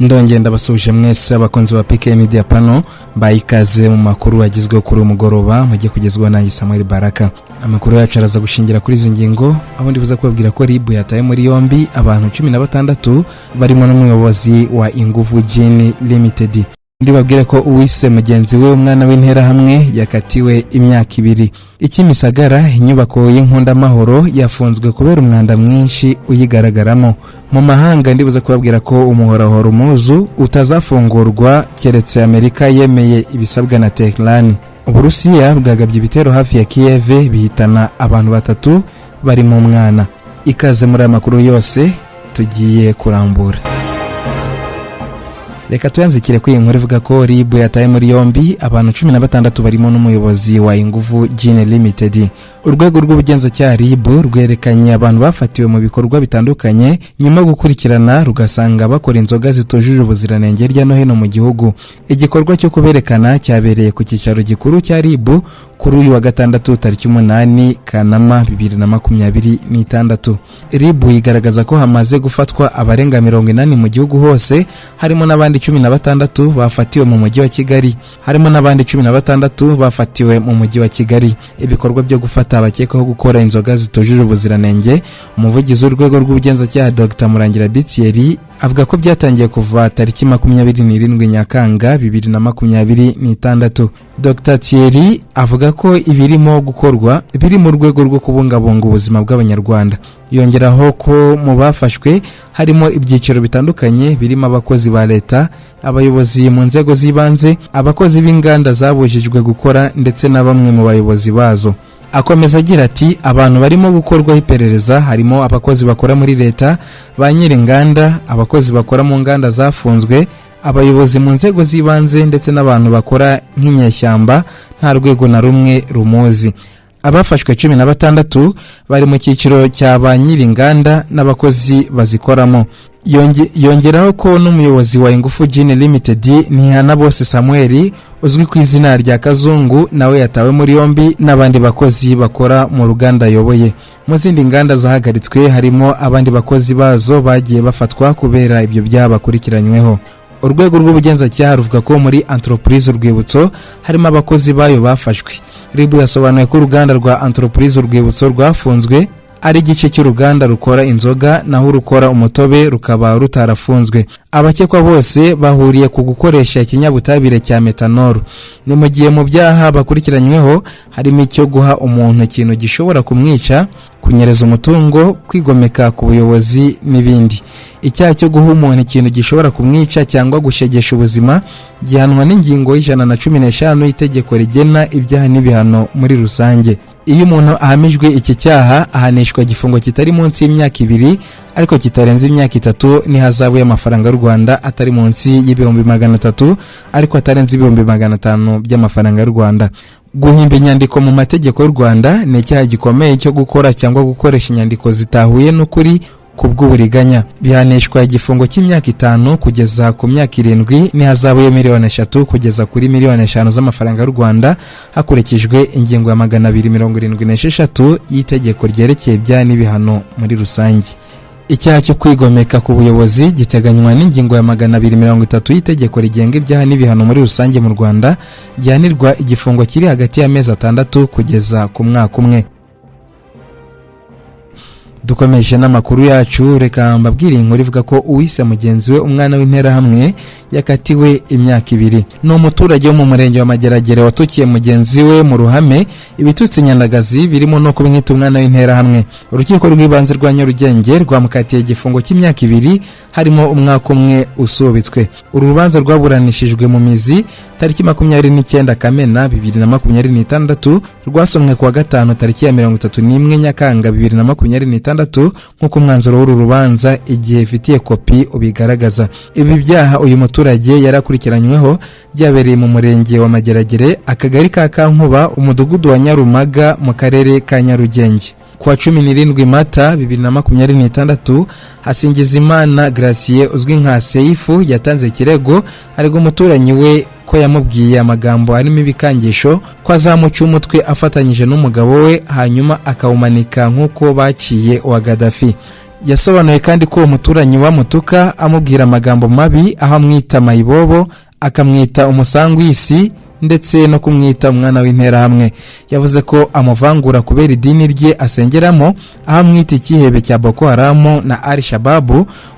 Ndongera ndabasuje mwese abakunzi ba PK Media Pano bayikaze mu makuru agizwe kuri umugoroba mujye kugezwa na Samuel Baraka. Amakuru yacu araza gushingira kuri izi ngingo aho ndibuza kubabwira ko RIB yataye muri yombi abantu 16 barimo n'umuyobozi wa Inguvu Gin Limited. Ndibabwira ko uwise mugenzi we umwana w'intera hamwe yakatiwe imyaka 2. Ikimisagara inyubako y'inkunda mahoro yafunzwe kubera umwanda mwinshi uyigaragaramo. Mu mahanga ndibuza kubabwira ko umuhorahoro muzu utazafungurwa keretse Amerika yemeye ibisabwa na Tehran. Uburusiya bwagabye ibitero hafi ya Kiev bihitana abantu 3 bari mu mwana. Ikaze muri aya makuru yose tugiye kurambura. Reka tuyanzikire ko inkuru ivuga ko RIB yataye muri yombi abantu 16 barimo n'umuyobozi wa Inguvu Gin Limited. Urwego rw'ubugenzacyaha RIB rwerekanye abantu bafatiwe mu bikorwa bitandukanye nyuma gukurikirana rugasanga bakora inzoga zitujuje ubuziranenge hirya no hino mu gihugu. Igikorwa cyo kuberekana cyabereye ku cyicaro gikuru cya RIB kuri uyu wa gatandatu tariki 8 Kanama 2026. RIB igaragaza ko hamaze gufatwa abarenga 80 mu gihugu hose, harimo n'abandi 16 bafatiwe mu mujyi wa Kigali. Ibikorwa byo gufata abakekwaho gukora inzoga zitujuje ubuziranenge, umuvugizi w'urwego rw'ubugenzacyaha Dr Murangira Bitieri avuga ko byatangiye kuva tariki 27 Nyakanga 2026. Dr Thierry avuga ko ibirimo gukorwa biri mu rwego rwo kubungabunga ubuzima bw'abanyarwanda. Yongeraho ko mu bafashwe harimo ibyiciro bitandukanye birimo abakozi ba leta, abayobozi mu nzego z'ibanze, abakozi b'inganda zabujijwe gukora ndetse na bamwe mu bayobozi bazo. Akomeza agira ati abantu barimo gukorwaho iperereza harimo abakozi bakora muri leta, ba nyir'inganda, abakozi bakora mu nganda zafunzwe, abayobozi mu nzego z'ibanze ndetse n'abantu bakora nk'inyeshyamba nta rwego na rumwe rumuzi. Abafashwe 16 bari mu cyiciro cya ba nyir'inganda n'abakozi bazikoramo. Yongeraho ko n'umuyobozi wa Ingufu Gin Limited Ntihanabose Samuel uzwi ku izina rya Kazungu nawe yatawe muri yombi n'abandi bakozi bakora mu ruganda yoboye. Mu zindi nganda zahagaritswe harimo abandi bakozi bazo bagiye bafatwa kubera ibyo byabakurikiranyweho. Urwego rw'ubugenzacyaha ruvuga ko muri entreprise Urwibutso harimo abakozi bayo bafashwe. RIB yasobanuye ko uruganda rwa entreprise Urwibutso rwafunzwe ari igice cy'uruganda rukora inzoga naho rukora umutobe rukaba rutarafunzwe. Abakekwa bose bahuriye ku gukoresha ikinyabutabire cya metanol. Ni mu gihe mu byaha bakurikiranyweho harimo icyo guha umuntu ikintu gishobora kumwica, kunyereza umutungo, kwigomeka ku buyobozi n'ibindi. Icyaha cyo guha umuntu ikintu gishobora kumwica cyangwa gushegesha ubuzima gihanwa n'ingingo y'115 y'itegeko rigena ibyaha n'ibihano muri rusange. Iyo umuntu ahamijwe iki cyaha ahanishwa igifungo kitari munsi y'imyaka 2 ariko kitarenze imyaka 3 n'ihazabu y'amafaranga y'u Rwanda atari munsi y'ibihumbi 300 ariko atarenze ibihumbi 500 by'amafaranga y'u Rwanda. Guhimba inyandiko mu mategeko y'u Rwanda ni icyaha gikomeye cyo gukora cyangwa gukoresha inyandiko zitahuye n'ukuri kubw'uburiganya. Bihanishwa igifungo cy'imyaka 5 kugeza ku myaka 7 n'ihazabu ya miliyoni 3 kugeza kuri miliyoni 5 z'amafaranga y'u Rwanda hakurikijwe ingingo ya 276 y'itegeko ryerekeye ibyaha n'ibihano muri rusange. Icyaha cyo kwigomeka ku buyobozi giteganywa n'ingingo ya 230 y'itegeko rigenga ibyaha n'ibihano muri rusange mu Rwanda, gihanirwa igifungo kiri hagati y'amezi 6 kugeza ku mwaka 1. Dukomeje n'amakuru yacu, reka mbabwire inkuru ivuga ko uwise mugenzi we umwana w'intera hamwe yakatiwe imyaka 2. No umuturage wo mu murenge wa Mageragere watukiye mugenzi we mu ruhame ibitutsi nyandagazi birimo no kubinita umwana w'intera hamwe. Urukiko rw'ibanze rwa Nyarugenge rwamukatiye igifungo cy'imyaka 2 harimo umwaka 1 usubitswe. Uru rubanza rwaburanishijwe mu mizi tariki 29 Kamena 2026 rwasomwe kuwa gatanu tariki ya 31 Nyakanga 2026 nk'uko umwanzuro w'uru rubanza igihe ifitiye kopi ubigaragaza. Ibi byaha uyu muturage yarakurikiranyweho byabereye mu murenge wa Mageragere, akagari ka Kankuba, umudugudu wa Nyarumaga mu karere ka Nyarugenge. Kuwa 17 Mata 2026 Hasingizimana Gracier uzwi nka Seifu yatanze ikirego ariko umuturanyi we ko yamubwiye amagambo arimo ibikangisho ko azamuca umutwe afatanyije n'umugabo we hanyuma akawumanika nk'uko baciye wa Gaddafi. Yasobanuye kandi ko umuturanyi wa mutuka amubwira amagambo mabi aho amwita mayibobo, akamwita umusangwisi ndetse no kumwita umwana w'interahamwe. Yavuze ko amuvangura kubera idini rye asengeramo, aho amwita ikihebe cya Boko Haram na Al-Shabaab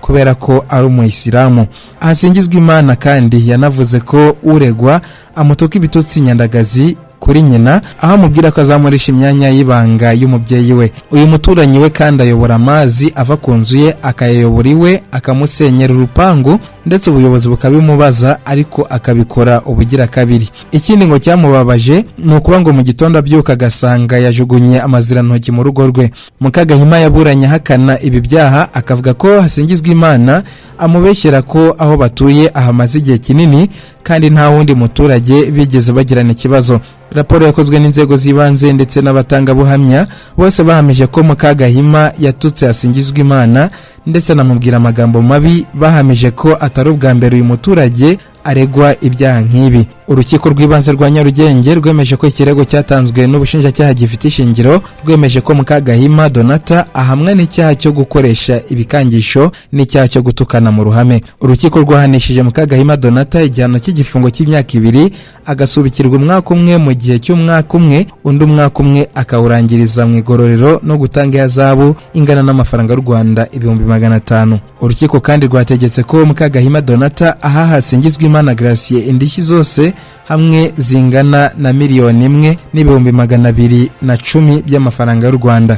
kubera ko ari umuyisilamu. Ahasingizwa Imana kandi yanavuze ko uregwa amutuka ibitutsi nyandagazi kuri nyina, aho amubwira ko azamurisha imyanya y'ibanga y'umubyeyi we. Uyu muturanyi we kandi ayobora amazi ava ku nzu ye akayayobora iwe, akamusenyera urupangu ndetse ubuyobozi bukabimubaza ariko akabikora ubugira kabiri. Ikindi ngo cyamubabaje ni ukuba ngo mu gitondo abyuka agasanga yajugunye amazirantoki mu rugo rwe. Mukagahima yaburanye ahakana ibi byaha, akavuga ko Hasingizwa Imana amubeshyera ko aho batuye ahamaze igihe kinini kandi nta wundi muturage bigeze bagirana ikibazo. Raporo yakozwe n'inzego z'ibanze ndetse n'abatangabuhamya bose bahamije ko Mukagahima yatutse Hasingizwa Imana ndetse anamubwira amagambo mabi, bahamije ko atari ubwa mbere uyu muturage aregwa ibyaha nk'ibi. Urukiko rw'ibanze rwa Nyarugenge rwemeje ko ikirego cyatanzwe n'ubushinjacyaha gifite ishingiro, rwemeje ko Mukagahima Donata ahamwa n'icyaha cyo gukoresha ibikangisho n'icyaha cyo gutukana mu ruhame. Urukiko rwahanishije Mukagahima Donata igihano cy'igifungo cy'imyaka 2, agasubikirwa umwaka umwe mu gihe cy'umwaka umwe, undi umwaka umwe akawurangiriza mu igororero no gutanga ihazabu ingana n'amafaranga y'u Rwanda 500. Urukiko kandi rwategetse ko Mukagahima Donata aha Hasingizwa Imana Gratien indishyi zose hamwe zingana na $1,210,000 by'amafaranga y'u Rwanda.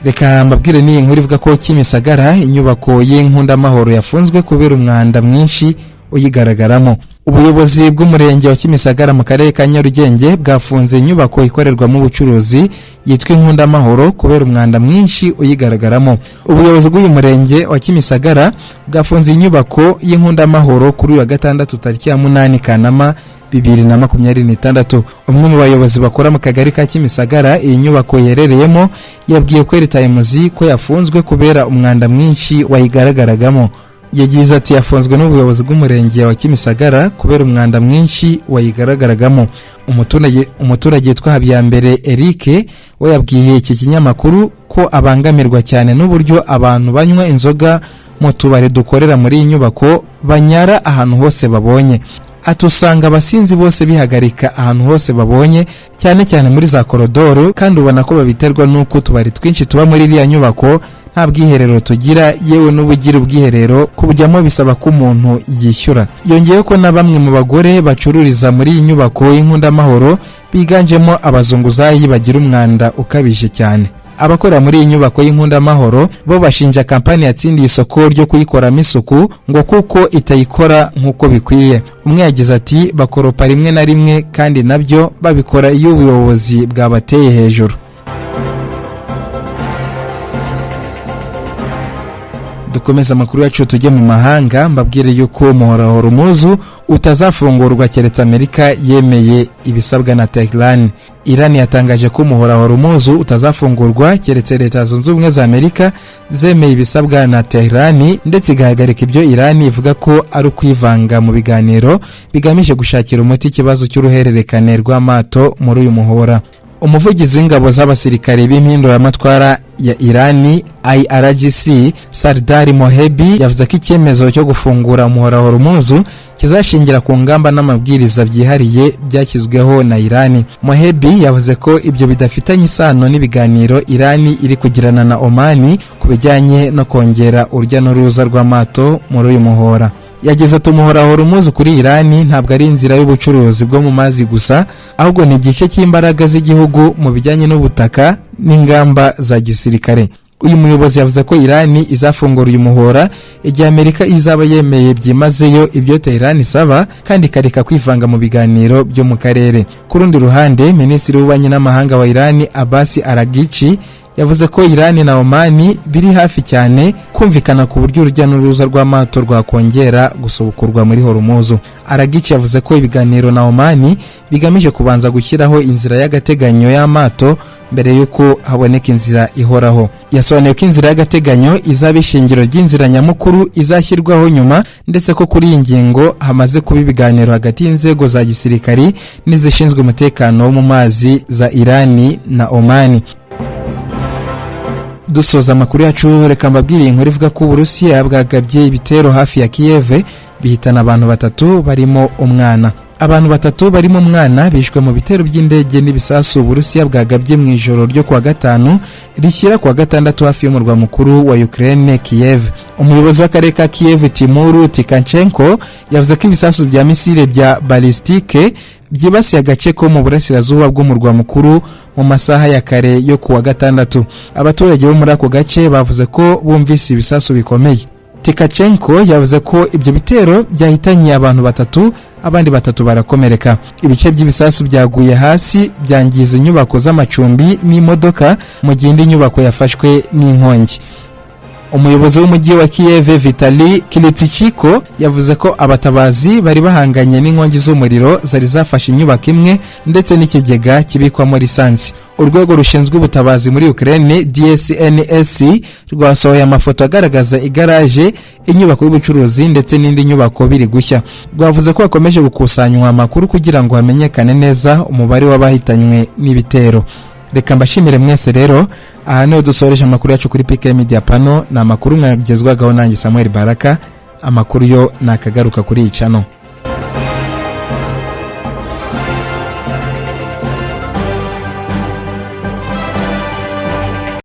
Reka mbabwire n'iyi nkuru ivuga ko Kimisagara inyubako y'Inkundamahoro yafunzwe kubera umwanda mwinshi uyigaragaramo. Ubuyobozi bw'umurenge wa Kimisagara mu karere ka Nyarugenge bwafunze inyubako ikorerwamo ubucuruzi yitwa Inkundamahoro kubera umwanda mwinshi uyigaragaramo. Ubuyobozi bw'uyu murenge wa Kimisagara bwafunze inyubako y'Inkundamahoro kuri uyu wa gatandatu tariki ya 8 Kanama 2026. Umwe mu bayobozi bakora mu kagari ka Kimisagara iyi nyubako yerereyemo yabwiye Kweli Times ko yafunzwe kubera umwanda mwinshi wayigaragaragamo. Yagize ati yafunzwe n'ubuyobozi bw'umurenge wa Kimisagara kubera umwanda mwinshi wayigaragaragamo. Umuturage yitwa Habiyambere Eric we yabwiye iki kinyamakuru ko abangamirwa cyane n'uburyo abantu banywa inzoga mu tubari dukorera muri iyi nyubako banyara ahantu hose babonye. Atusanga abasinzi bose bihagarika ahantu hose babonye, cyane cyane muri za korodoro, kandi ubona ko babiterwa nuko tubari twinshi tuba muri iriya nyubako nta bwiherero tugira, yewe n'ubugira ubwiherero kubujyamo bisaba ko umuntu yishyura. Yongeyeho ko na bamwe mu bagore bacururiza muri iyi nyubako y'Inkundamahoro biganjemo abazunguzayi bagira umwanda ukabije cyane. Abakora muri iyi nyubako y'Inkundamahoro bo bashinja kampani yatsindiye isoko ryo kuyikoramo isuku ngo kuko itayikora nk'uko bikwiye. Umwe yagize ati bakoropa rimwe na rimwe kandi nabyo babikora iyo ubuyobozi bwabateye hejuru. Dukomeza amakuru yacu tujye mu mahanga, mbabwire yuko umuhora Hormuz utazafungurwa keretse Amerika yemeye ibisabwa na Tehran. Iran yatangaje ko umuhora Hormuz utazafungurwa keretse Leta Zunze Ubumwe za Amerika zemeye ibisabwa na Tehran, ndetse igahagarika ibyo Iran ivuga ko ari ukwivanga mu biganiro bigamije gushakira umuti ikibazo cy'uruhererekane rw'amato muri uyu muhora. Umuvugizi w'ingabo z'abasirikare b'impinduramatwara ya Irani IRGC Sardar Mohebi yavuze ko icyemezo cyo gufungura umuhora Hormuz kizashingira ku ngamba n'amabwiriza byihariye byashyizweho na Irani. Mohebi yavuze ko ibyo bidafitanye isano n'ibiganiro Irani iri kugirana na Oman ku bijyanye no kongera urujya n'uruza rw'amato muri uyu muhora. Yagize ati umuhora Hormuz kuri Irani ntabwo ari inzira y'ubucuruzi bwo mu mazi gusa, ahubwo ni igice cy'imbaraga z'igihugu mu bijyanye n'ubutaka n'ingamba za gisirikare. Uyu muyobozi yavuze ko Irani izafungura uyu muhora igihe Amerika izaba yemeye byimazeyo ibyo Tehran isaba kandi ikareka kwivanga mu biganiro byo mu karere. Ku rundi ruhande, Minisitiri w'Ububanyi n'Amahanga wa Irani Abbas Araghchi yavuze ko Irani na Oman biri hafi cyane kumvikana ku buryo urujya n'uruza rw'amato rwakongera gusubukurwa muri Hormuz. Araghchi yavuze ko ibiganiro na Oman bigamije kubanza gushyiraho inzira y'agateganyo y'amato mbere yuko haboneka inzira ihoraho. Yasobanuye ko inzira y'agateganyo izaba ishingiro ry'inzira nyamukuru izashyirwaho nyuma, ndetse ko kuri iyi ngingo hamaze kuba ibiganiro hagati y'inzego za gisirikari n'izishinzwe umutekano wo mu mazi za Irani na Oman. Dusoza amakuru yacu reka mbabwire inkuru ivuga ko Uburusiya bwagabye ibitero hafi ya Kiev bihitana abantu 3 barimo umwana. Abantu 3 barimo umwana bishwe mu bitero by'indege n'ibisasu Uburusiya bwagabye mu ijoro ryo kuwa gatanu rishyira kuwa gatandatu hafi y'umurwa mukuru wa Ukraine Kiev. Umuyobozi w'akarere ka Kiev Timuru Tikanchenko yavuze ko ibisasu bya misile bya balistike byibasiye agace ko mu burasirazuba bw'umurwa mukuru mu masaha ya kare yo kuwa gatandatu. Abaturage bo muri ako gace bavuze ko bumvise ibisasu bikomeye. Tikachenko yavuze ko ibyo bitero byahitanye abantu 3, abandi 3 barakomereka. Ibice by'ibisasu byaguye hasi byangiza inyubako z'amacumbi n'imodoka mu gihe indi nyubako yafashwe n'inkongi. Umuyobozi w'umujyi wa Kiev Vitali Klitschko yavuze ko abatabazi bari bahanganye n'inkongi z'umuriro zari zafashe inyubako imwe ndetse n'ikigega kibikwamo lisansi. Urwego rushinzwe ubutabazi muri Ukraine DSNS rwasohoye amafoto agaragaza igaraje, inyubako y'ubucuruzi ndetse n'indi nyubako biri gushya. Rwavuze ko hakomeje gukusanywa amakuru kugira ngo hamenyekane neza umubare w'abahitanywe n'ibitero. Reka mbashimire mwese rero, aha niho dusoreje amakuru yacu kuri PK Media Pano. Na amakuru mwagezwagaho nanjye Samuel Baraka. Amakuru yo nakagaruka kuri iyi channel.